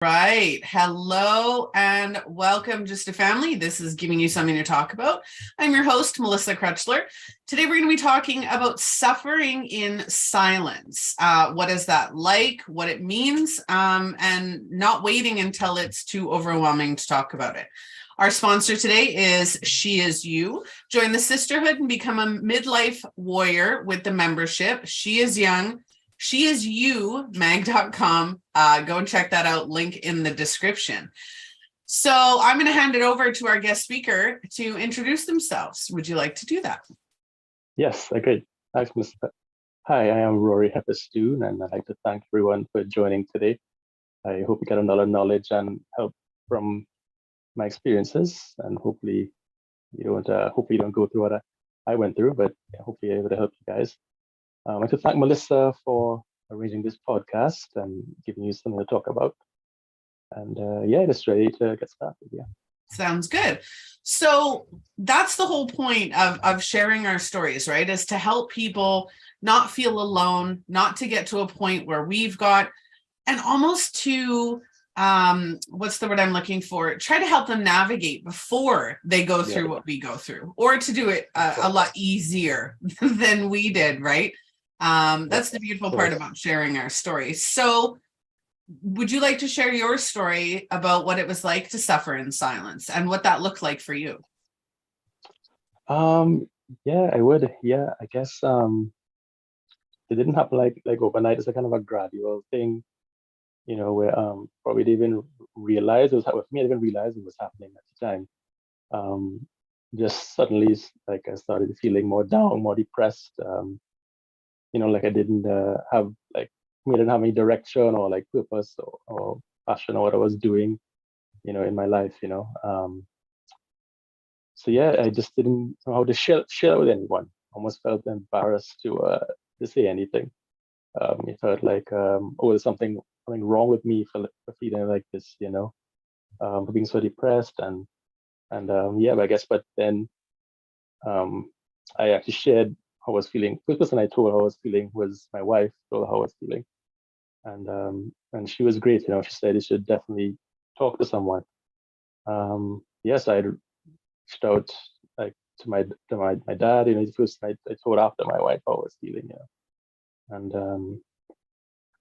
Right. Hello and welcome, Just a Family. This is Giving You Something to Talk About. I'm your host, Melissa Krechler. Today, we're going to be talking about suffering in silence. What is that like, what it means, and not waiting until it's too overwhelming to talk about it. Our sponsor today is She Is You. Join the sisterhood and become a midlife warrior with the membership. She is young. SheIsYouMag.com. Go and check that out. Link in the description. So I'm going to hand it over to our guest speaker to introduce themselves. Would you like to do that? Yes, great. Thanks, Mr. Hi, I am Rori Heffes-Doon, and I'd like to thank everyone for joining today. I hope you get another knowledge and help from my experiences, and hopefully you don't go through what I went through, but hopefully able to help you guys. I'd like to thank Melissa for arranging this podcast and giving you something to talk about. And just ready to get started. Yeah. Sounds good. So that's the whole point of sharing our stories, right? Is to help people not feel alone, not to get to a point where we've got, and almost to, what's the word I'm looking for? Try to help them navigate before they go through what we go through, or to do it a lot easier than we did, right? That's the beautiful part about sharing our stories. So would you like to share your story about what it was like to suffer in silence and what that looked like for you? Yeah, I would. Yeah, I guess it didn't happen like overnight. It's a kind of a gradual thing, where probably didn't even realize it was for me. I didn't realize it was happening at the time. Just suddenly, like I started feeling more down, more depressed. Like I didn't have like I didn't have any direction or like purpose or passion or what I was doing, in my life. So yeah, I just didn't know how to share with anyone. Almost felt embarrassed to say anything. It felt like there's something wrong with me for feeling like this, for being so depressed and but I guess but then I actually shared how I was feeling. First person I told how I was feeling was my wife. Told her how I was feeling, and she was great. She said you should definitely talk to someone. Yes, I reached out like to my dad. First I told after my wife how I was feeling. And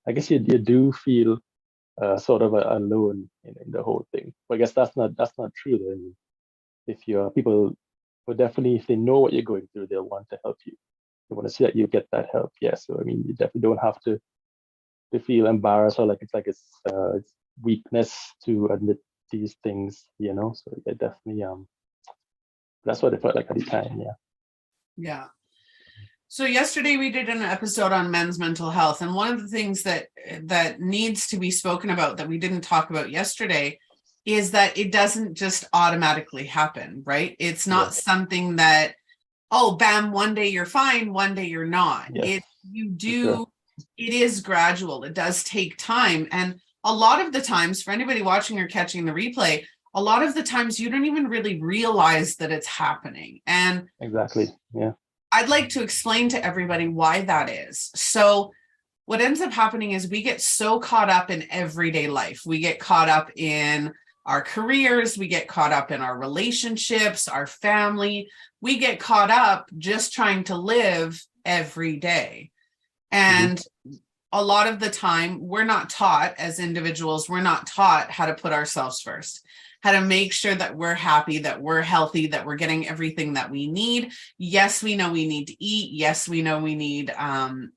I guess you do feel sort of alone in the whole thing. But I guess that's not true. Then if your people will definitely, if they know what you're going through, they'll want to help you. They want to see that you get that help. Yeah. So I mean, you definitely don't have to feel embarrassed or like it's weakness to admit these things. So yeah, definitely that's what it felt like at the time. Yeah. Yeah. So yesterday we did an episode on men's mental health, and one of the things that needs to be spoken about that we didn't talk about yesterday is that it doesn't just automatically happen, right? It's not something that, oh, bam, one day you're fine, one day you're not. Yes, It is gradual. It does take time. And a lot of the times, for anybody watching or catching the replay, a lot of the times you don't even really realize that it's happening. And exactly. Yeah. I'd like to explain to everybody why that is. So what ends up happening is we get so caught up in everyday life. We get caught up in our careers. We get caught up in our relationships, our family. We get caught up just trying to live every day. And a lot of the time, we're not taught as individuals, we're not taught how to put ourselves first, how to make sure that we're happy, that we're healthy, that we're getting everything that we need. Yes, we know we need to eat. Yes, we know we need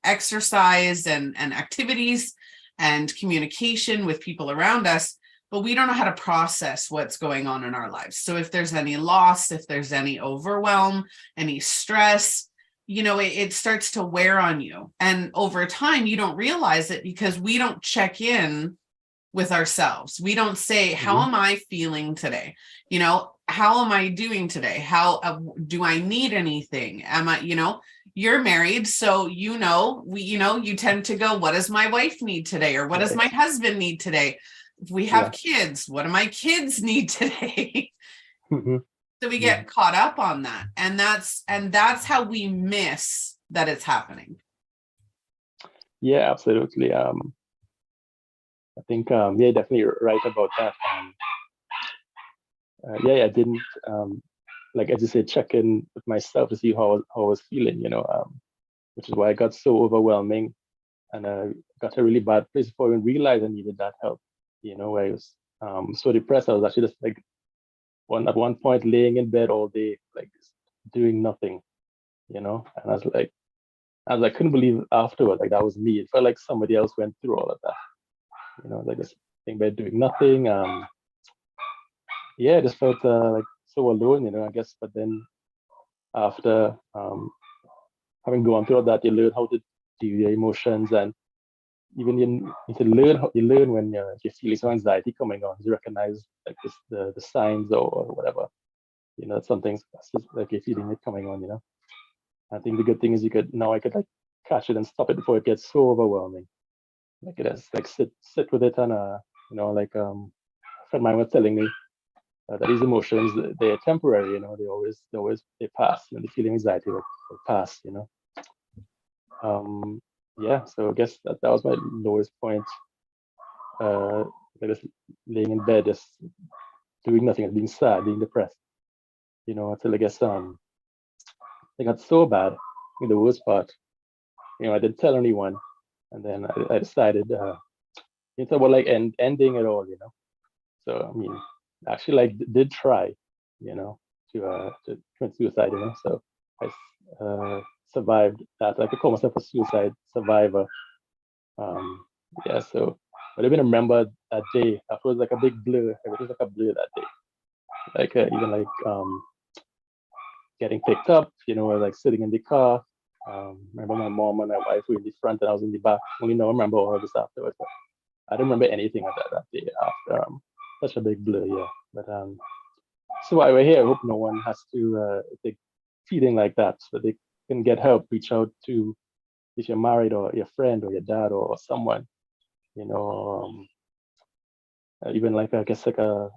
exercise and activities and communication with people around us, but we don't know how to process what's going on in our lives. So if there's any loss, if there's any overwhelm, any stress, it starts to wear on you. And over time, you don't realize it because we don't check in with ourselves. We don't say, how am I feeling today? How am I doing today? How do I need anything? Am I, you're married. So, you tend to go, what does my wife need today? Or what does my husband need today? If we have kids, what do my kids need today? So we get caught up on that. And that's how we miss that it's happening. Yeah, absolutely. I think yeah, definitely right about that. Yeah, I didn't like, as you said, check in with myself to see how I was feeling, which is why I got so overwhelming, and got a really bad place before I even realized I needed that help. Where I was so depressed, I was actually just like at one point laying in bed all day, like just doing nothing, and I couldn't believe afterward, like that was me. It felt like somebody else went through all of that, like just thing by doing nothing. Yeah, I just felt like so alone, I guess. But then after having gone through all that, you learn how to deal with your emotions, and even you learn when you're feeling some anxiety coming on. You recognize like the signs or whatever, something's like you're feeling it coming on. I think the good thing is I could like catch it and stop it before it gets so overwhelming. Like it is like sit with it, and like a friend of mine was telling me that these emotions, they're temporary. They pass. The feeling anxiety will pass. Yeah, so I guess that was my lowest point. Like just laying in bed, just doing nothing, and being sad, being depressed. Until I guess it got so bad. The worst part, I didn't tell anyone, and then I decided it's about like ending it all. So I mean, actually, like did try, to commit suicide. So I survived that. Like I call myself a suicide survivor. Yeah, so but I even remember that day. That was like a big blur. Everything was like a blur that day. Like even like getting picked up, like sitting in the car. Remember my mom and my wife were in the front and I was in the back. Only now I remember all of this afterwards. But I don't remember anything of that day after such a big blur, yeah. But so while we're here, I hope no one has to take feeling like that, so they can get help. Reach out to if you're married or your friend or your dad or someone, even like I guess like a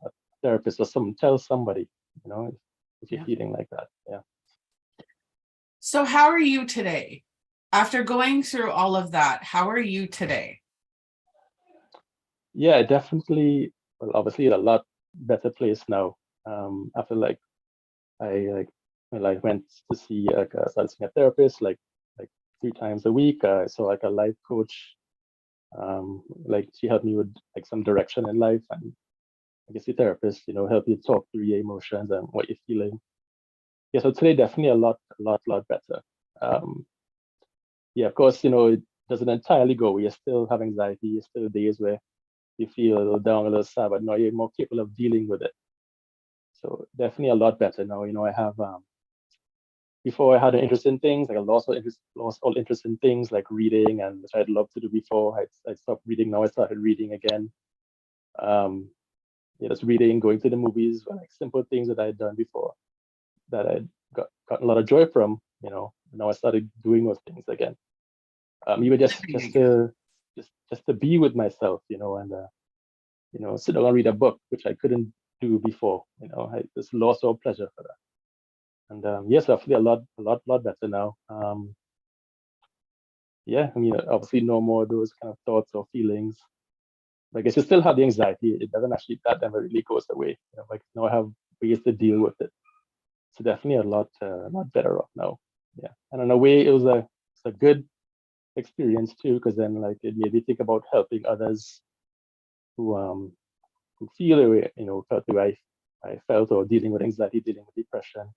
therapist or someone. Tell somebody, if you're feeling like that, yeah. So how are you today? After going through all of that, how are you today? Yeah, definitely. Well, obviously, a lot better place now. After like I went to see started seeing a therapist like 3 times a week. I saw like a life coach. Like she helped me with like some direction in life, and I guess the therapist, help you talk through your emotions and what you're feeling. Yeah, so today definitely a lot better. Yeah, of course, it doesn't entirely go away. You still have anxiety. You still days where you feel a little down, a little sad, but now you're more capable of dealing with it. So definitely a lot better now. I have before I had an interest in things, like I lost all interest in things like reading, and which I'd love to do before. I stopped reading. Now I started reading again. Just reading, going to the movies, like simple things that I had done before that I'd gotten a lot of joy from. Now I started doing those things again. Even just to be with myself, and sit down and read a book, which I couldn't do before. I just lost all pleasure for that. And yes, I feel a lot better now. Yeah, I mean, obviously, no more of those kind of thoughts or feelings. Like, I still have the anxiety. It doesn't actually, that never really goes away. Like now I have ways to deal with it. So definitely a lot better off now. Yeah, and in a way, it's a good experience too, because then like it made me think about helping others who feel the way, felt the way I felt, or dealing with anxiety, dealing with depression.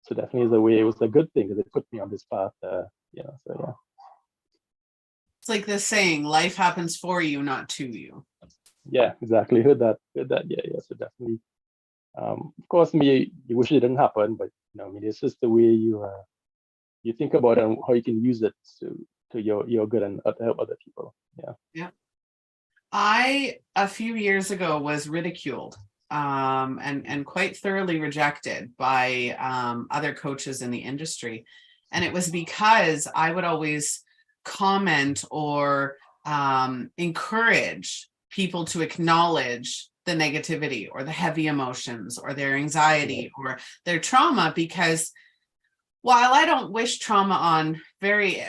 So definitely is a way. It was a good thing because it put me on this path. So yeah. It's like this saying, life happens for you, not to you. Yeah, exactly. Heard that. Yeah. So definitely. Of course, you wish it didn't happen, but I mean, it's just the way you think about it and how you can use it to your good and to help other people. Yeah. Yeah. I, a few years ago, was ridiculed and quite thoroughly rejected by other coaches in the industry. And it was because I would always comment or encourage people to acknowledge the negativity or the heavy emotions or their anxiety or their trauma, because while I don't wish trauma on very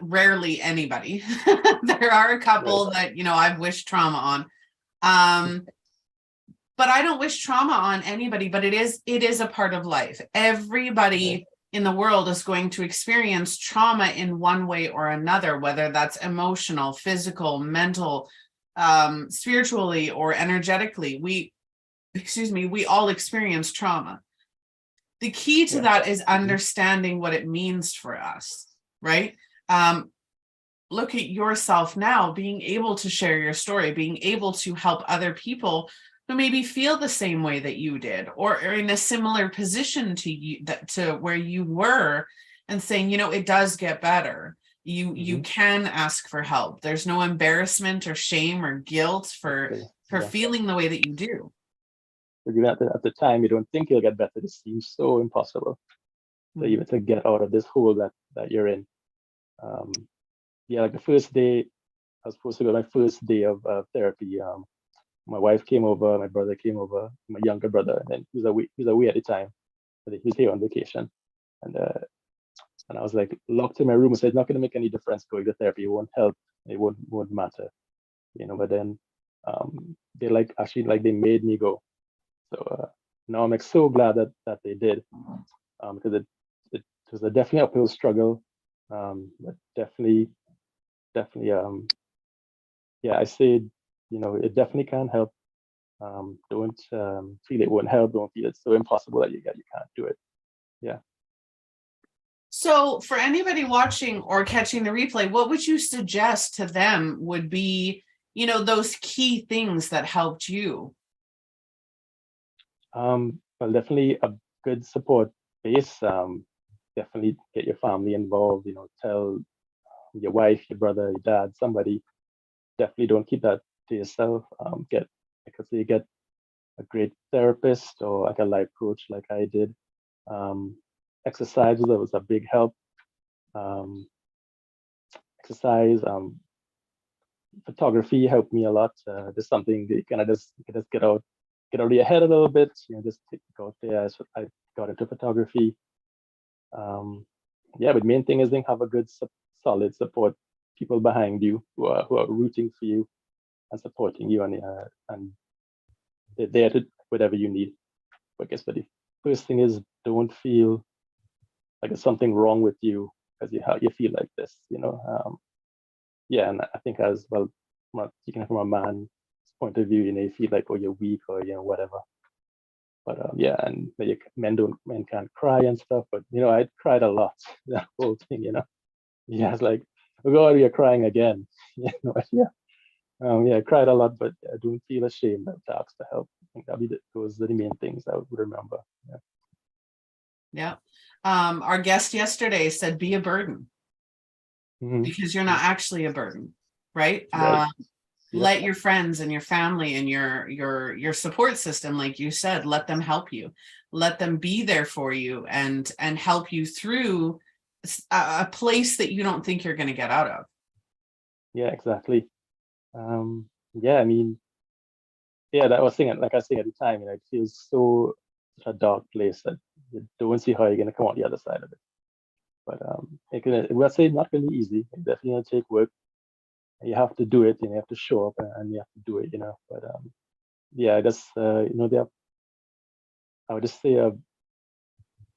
rarely anybody, there are a couple that, I've wished trauma on. But I don't wish trauma on anybody, but it is a part of life. Everybody in the world is going to experience trauma in one way or another, whether that's emotional, physical, mental, spiritually, or energetically. We all experience trauma. The key to that is understanding what it means for us, right? Look at yourself now, being able to share your story, being able to help other people who maybe feel the same way that you did, or are in a similar position to you, to where you were, and saying, it does get better. You can ask for help. There's no embarrassment or shame or guilt for feeling the way that you do. At the time, you don't think you'll get better. It seems so impossible. So even to get out of this hole that you're in. Like the first day, I was supposed to go my first day of therapy. My wife came over, my brother came over, my younger brother, and he was away at the time, but he was here on vacation. And I was like locked in my room and said, it's not going to make any difference going to therapy. It won't help. It won't matter, But then they they made me go. So now I'm like so glad that they did, because it was a definitely uphill struggle, but definitely, I say, it definitely can help. Don't feel it won't help. Don't feel it's so impossible that you can't do it. Yeah. So for anybody watching or catching the replay, what would you suggest to them would be, those key things that helped you? Well, definitely a good support base. Definitely get your family involved. Tell your wife, your brother, your dad, somebody. Definitely don't keep that to yourself. Get a great therapist or like a life coach, like I did. Exercise was a big help. Exercise, photography helped me a lot. There's something that you can just get out of your head a little bit. Just go out there. So I got into photography. But main thing is then have a good, solid support people behind you who are rooting for you and supporting you, and they're there to whatever you need. But I guess the first thing is don't feel like there's something wrong with you because you feel like this. And I think as well, from a man's point of view, you feel like you're weak or whatever. But and men can't cry and stuff. But I cried a lot that whole thing. It's like, oh God, you're crying again. I cried a lot, but I don't feel ashamed to ask for help. I think those are the main things I would remember. Yeah. Our guest yesterday said, be a burden, because you're not actually a burden, right? Let your friends and your family and your support system, like you said, let them help you, let them be there for you and help you through a place that you don't think you're going to get out of. Yeah, exactly. That was saying, like I was saying at the time, it feels such a dark place that you don't see how you're going to come out the other side of it. But it was not going to be easy. It definitely going to take work. You have to do it, and you have to show up, and you have to do it, But I would just say,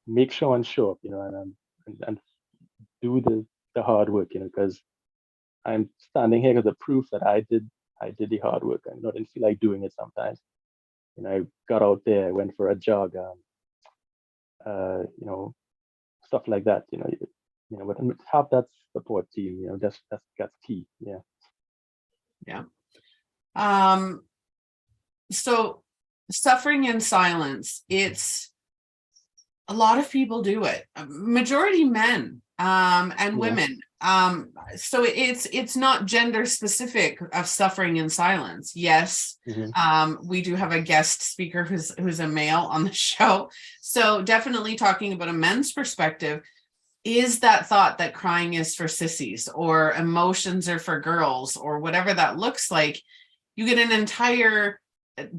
make sure and show up, and do the hard work, because I'm standing here as a proof that I did the hard work. I didn't feel like doing it sometimes. I got out there, I went for a jog, stuff like that. But have that support team. That's key. Yeah. Yeah. So suffering in silence, it's a lot of people do it, majority men and women. So it's not gender specific of suffering in silence. Yes. We do have a guest speaker who's a male on the show. So definitely talking about a men's perspective, is that thought that crying is for sissies or emotions are for girls or whatever that looks like. You get an entire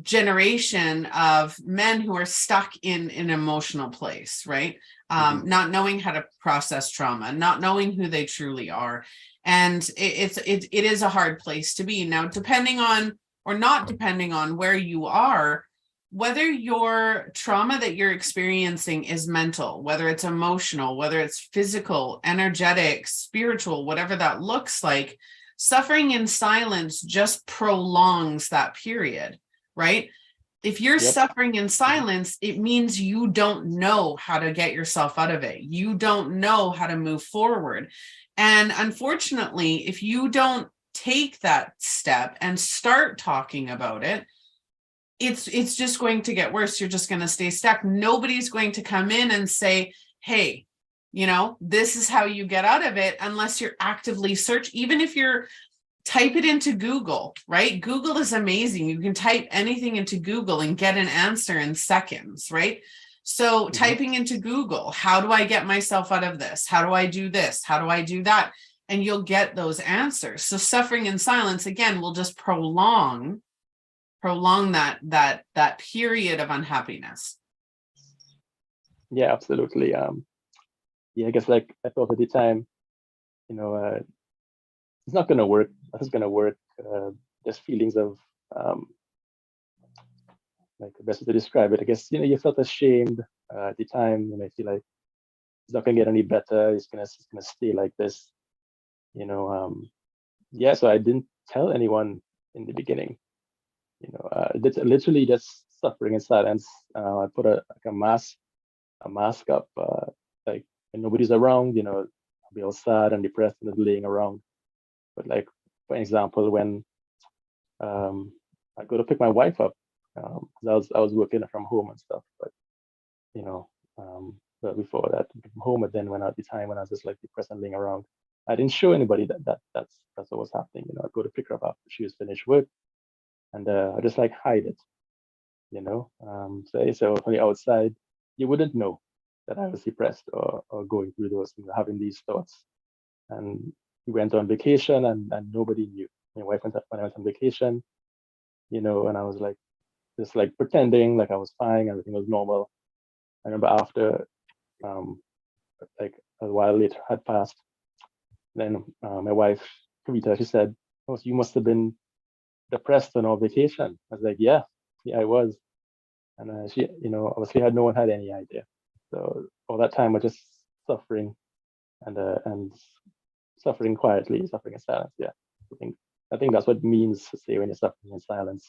generation of men who are stuck in an emotional place, right? Not knowing how to process trauma, not knowing who they truly are. And it is a hard place to be. Now, depending on or not depending on where you are, whether your trauma that you're experiencing is mental, whether it's emotional, whether it's physical, energetic, spiritual, whatever that looks like, suffering in silence just prolongs that period, right? If you're suffering in silence, it means you don't know how to get yourself out of it. You don't know how to move forward. And unfortunately, if you don't take that step and start talking about it, it's just going to get worse. You're just going to stay stuck. Nobody's going to come in and say, hey, this is how you get out of it, unless you're actively search. Even if you're type it into Google, right? Google is amazing. You can type anything into Google and get an answer in seconds, right? So typing into Google, how do I get myself out of this? How do I do this? How do I do that? And you'll get those answers. So suffering in silence, again, will just prolong that period of unhappiness. Yeah, absolutely. I guess like I thought at the time, it's not going to work. It's going to work. There's feelings of like the best way to describe it. I guess you felt ashamed at the time, and I feel like it's not going to get any better. It's gonna stay like this. So I didn't tell anyone in the beginning. Literally just suffering in silence. I put a mask up, like when nobody's around. I'll be all sad and depressed and laying around. But like, for example, when I go to pick my wife up, because I was working from home and stuff. But but before that, from home. But then when at the time when I was just like depressed and laying around, I didn't show anybody that's what was happening. I'd go to pick her up after she was finished work, and I just like hide it. So from the outside, you wouldn't know that I was depressed or going through those, having these thoughts. And we went on vacation, and nobody knew. My wife when I went on vacation, and I was like, just like pretending like I was fine, everything was normal. I remember after, like a while later had passed, then my wife, Kavita, she said, "Oh, so you must have been depressed on our vacation." I was like, yeah, I was. And she, obviously no one had any idea. So all that time I was just suffering and suffering quietly, suffering in silence. Yeah, I think that's what it means to say when you're suffering in silence.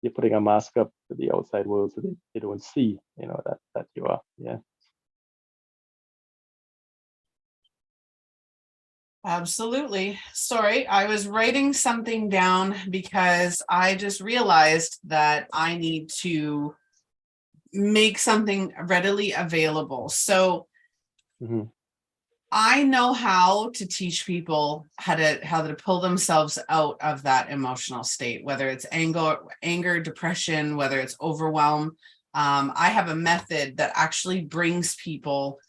You're putting a mask up to the outside world so they don't see, that you are. Yeah. Absolutely. Sorry, I was writing something down because I just realized that I need to make something readily available. So I know how to teach people how to pull themselves out of that emotional state, whether it's anger, depression, whether it's overwhelm. I have a method that actually brings people,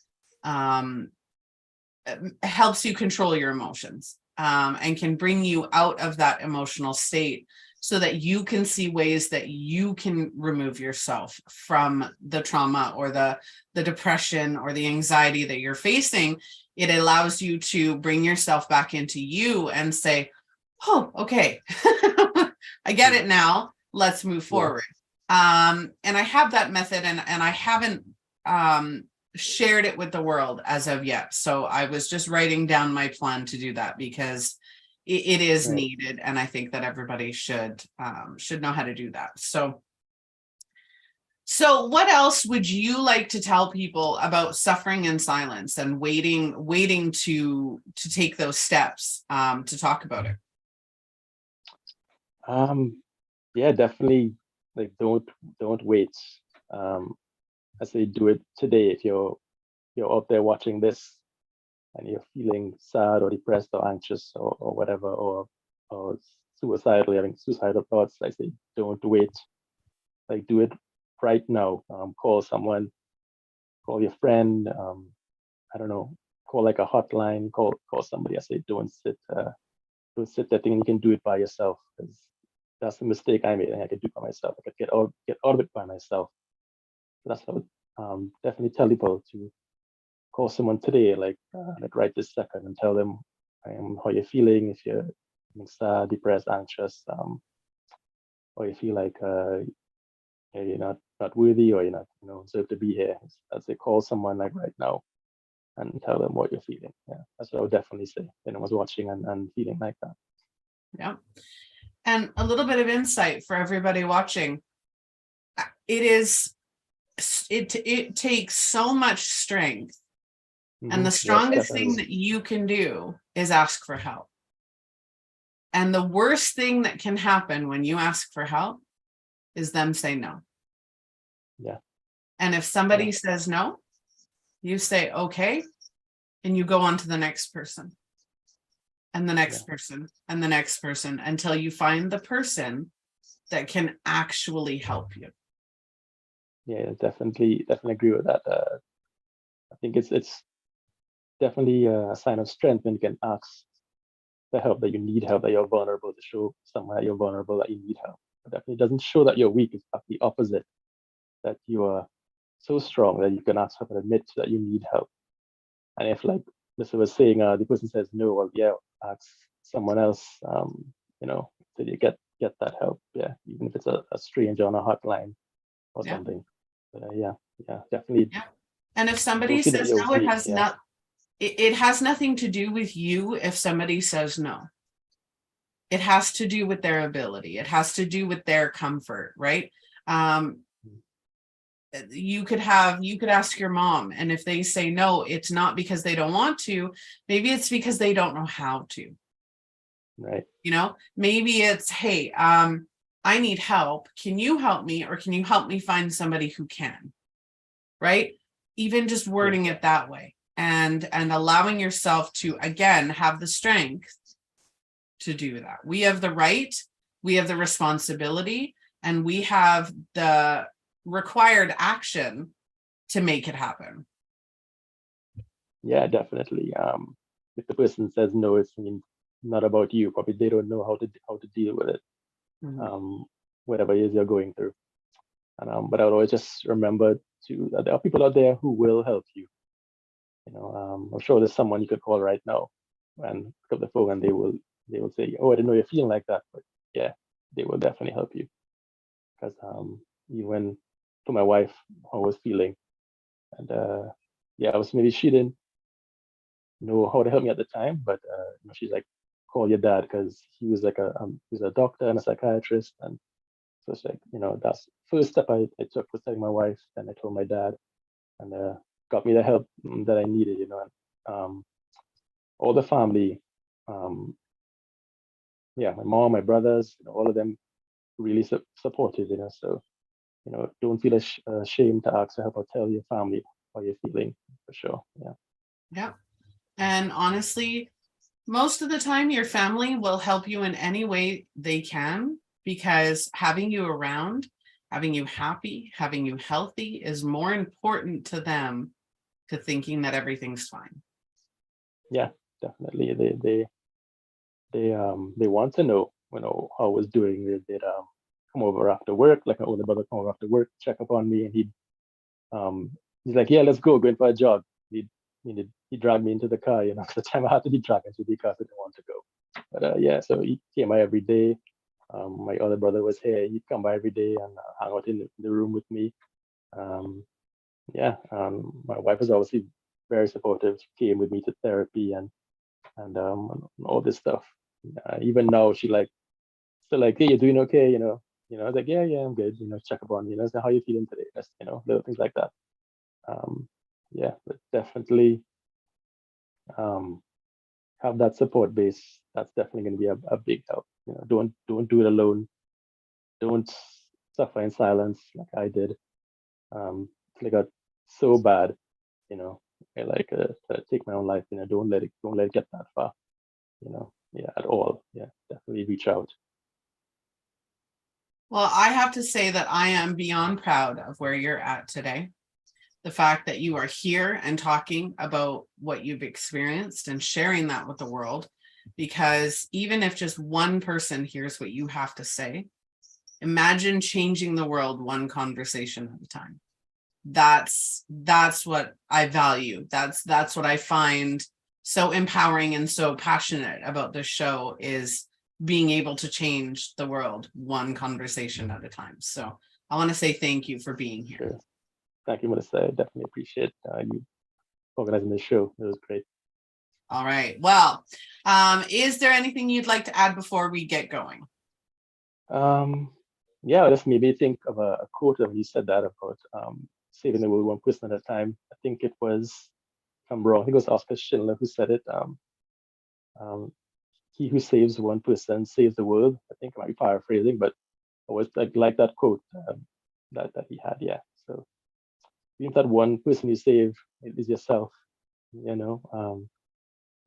helps you control your emotions, and can bring you out of that emotional state so that you can see ways that you can remove yourself from the trauma or the depression or the anxiety that you're facing. It allows you to bring yourself back into you and say, oh, okay, I get it now. Let's move forward. And I have that method, and I haven't shared it with the world as of yet. So I was just writing down my plan to do that because it is needed, and I think that everybody should know how to do that. So what else would you like to tell people about suffering in silence and waiting to take those steps to talk about it? Yeah, definitely. Like, don't wait. I say do it today. If you're out there watching this and you're feeling sad or depressed or anxious or whatever, or suicidal, having suicidal thoughts, I say don't wait. Like, do it right now. Call someone, call your friend. I don't know, call like a hotline. Call somebody. I say don't sit there thinking you can do it by yourself, because that's the mistake I made, and I could do it by myself. I could get out of it by myself. So that's how definitely tell people to call someone today, like right this second, and tell them how you're feeling. If you're sad, depressed, anxious, or you feel like you're not worthy, or you're not deserve to be here. I'd say call someone like right now and tell them what you're feeling. Yeah, that's what I would definitely say. I was watching and feeling like that. Yeah. And a little bit of insight for everybody watching. It takes so much strength. And the strongest thing that you can do is ask for help. And the worst thing that can happen when you ask for help is them say no. Yeah. And if somebody says no, you say, okay, and you go on to the next person and the next person and the next person until you find the person that can actually help you. Yeah, definitely agree with that. I think it's definitely a sign of strength when you can ask the help, that you need help, that you're vulnerable, to show someone that you're vulnerable, that you need help. It definitely doesn't show that you're weak. It's the opposite, that you are so strong that you can ask help and admit that you need help. And if, like Mr. was saying, the person says no, well, yeah, ask someone else, till you get that help. Yeah, even if it's a stranger on a hotline or something. But definitely. Yeah. And if somebody says no, it has nothing to do with you. If somebody says no, it has to do with their ability. It has to do with their comfort, right? You could ask your mom, and if they say no, it's not because they don't want to. Maybe it's because they don't know how to. Right. Maybe it's, hey, I need help. Can you help me, or can you help me find somebody who can? Right? Even just wording it that way, and allowing yourself to, again, have the strength to do that. We have the right, we have the responsibility, and we have the required action to make it happen. Yeah, definitely. If the person says no, it's not about you. Probably they don't know how to deal with it. Whatever it is you're going through. And but I would always just remember that there are people out there who will help you. I'm sure there's someone you could call right now and pick up the phone, and they will say, "Oh, I didn't know you're feeling like that," but yeah, they will definitely help you. Because even to my wife, how I was feeling, and I was, maybe she didn't know how to help me at the time, but she's like, call your dad, because he was like he's a doctor and a psychiatrist, and so it's like, that's the first step I took, was telling my wife. Then I told my dad, and got me the help that I needed, and all the family, my mom, my brothers, all of them really supportive, so don't feel ashamed to ask for help or tell your family how you're feeling, for sure. Yeah. And honestly, most of the time your family will help you in any way they can, because having you around, having you happy, having you healthy is more important to them to thinking that everything's fine. Yeah, definitely. They want to know, how I was doing. They'd come over after work, like my older brother come over after work, check up on me, and he's like, yeah, let's go in for a jog. He dragged me into the car, because the time I had to be dragged into the car, I didn't want to go. But so he came by every day. My other brother was here. He'd come by every day and hang out in the room with me. My wife was obviously very supportive. She came with me to therapy and all this stuff. Even now, she still like, hey, you're doing okay, I was like, yeah, I'm good. Check up on so how you feeling today? Just little things like that. But definitely have that support base. That's definitely going to be a big help. Don't do it alone. Don't suffer in silence like I did. It got so bad, I take my own life. Don't let it get that far. At all. Definitely reach out. Well, I have to say that I am beyond proud of where you're at today. The fact that you are here and talking about what you've experienced and sharing that with the world. because even if just one person hears what you have to say, imagine changing the world one conversation at a time. That's what I value. That's what I find so empowering and so passionate about this show, is being able to change the world one conversation at a time. So I want to say thank you for being here. Sure. Thank you, Melissa. I definitely appreciate you organizing this show. It was great. All right. Well, is there anything you'd like to add before we get going? Yeah, just maybe think of a quote of you said that about saving the world one person at a time. I think it was, if I'm wrong, I think it was Oscar Schindler who said it. He who saves one person saves the world. I think I might be paraphrasing, but I was like that quote that he had. Yeah. So even if that one person you save is yourself, you know,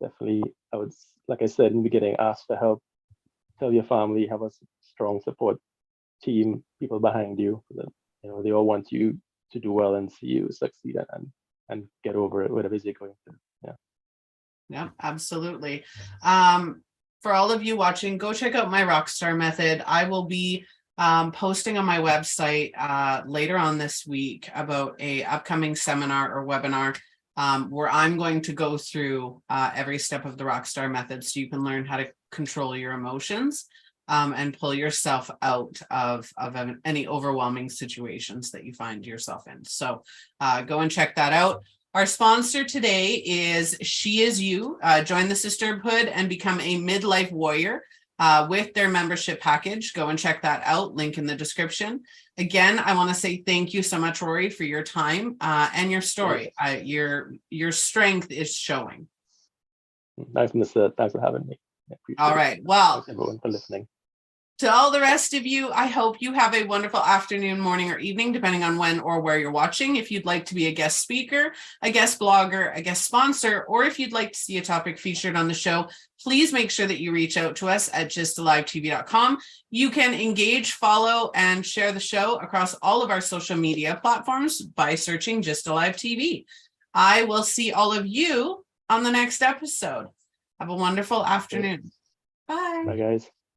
definitely I would, like I said in the beginning, ask for help. Tell your family, have a strong support team, people behind you, that they all want you to do well and see you succeed and get over it, whatever it is you're going through. Yeah, absolutely. For all of you watching, go check out my Rockstar Method. I will be posting on my website later on this week about a upcoming seminar or webinar where I'm going to go through every step of the Rockstar Method, so you can learn how to control your emotions and pull yourself out of any overwhelming situations that you find yourself in. So go and check that out. Our sponsor today is She Is You. Join the sisterhood and become a midlife warrior with their membership package. Go and check that out. Link in the description. Again, I want to say thank you so much, Rori, for your time and your story. Your strength is showing. Thanks, Melissa. Thanks for having me. All right. Well, thanks everyone for listening. To all the rest of you, I hope you have a wonderful afternoon, morning, or evening, depending on when or where you're watching. If you'd like to be a guest speaker, a guest blogger, a guest sponsor, or if you'd like to see a topic featured on the show, please make sure that you reach out to us at gystalivetv.com. You can engage, follow, and share the show across all of our social media platforms by searching Just Alive TV. I will see all of you on the next episode. Have a wonderful afternoon. Bye. Bye, guys.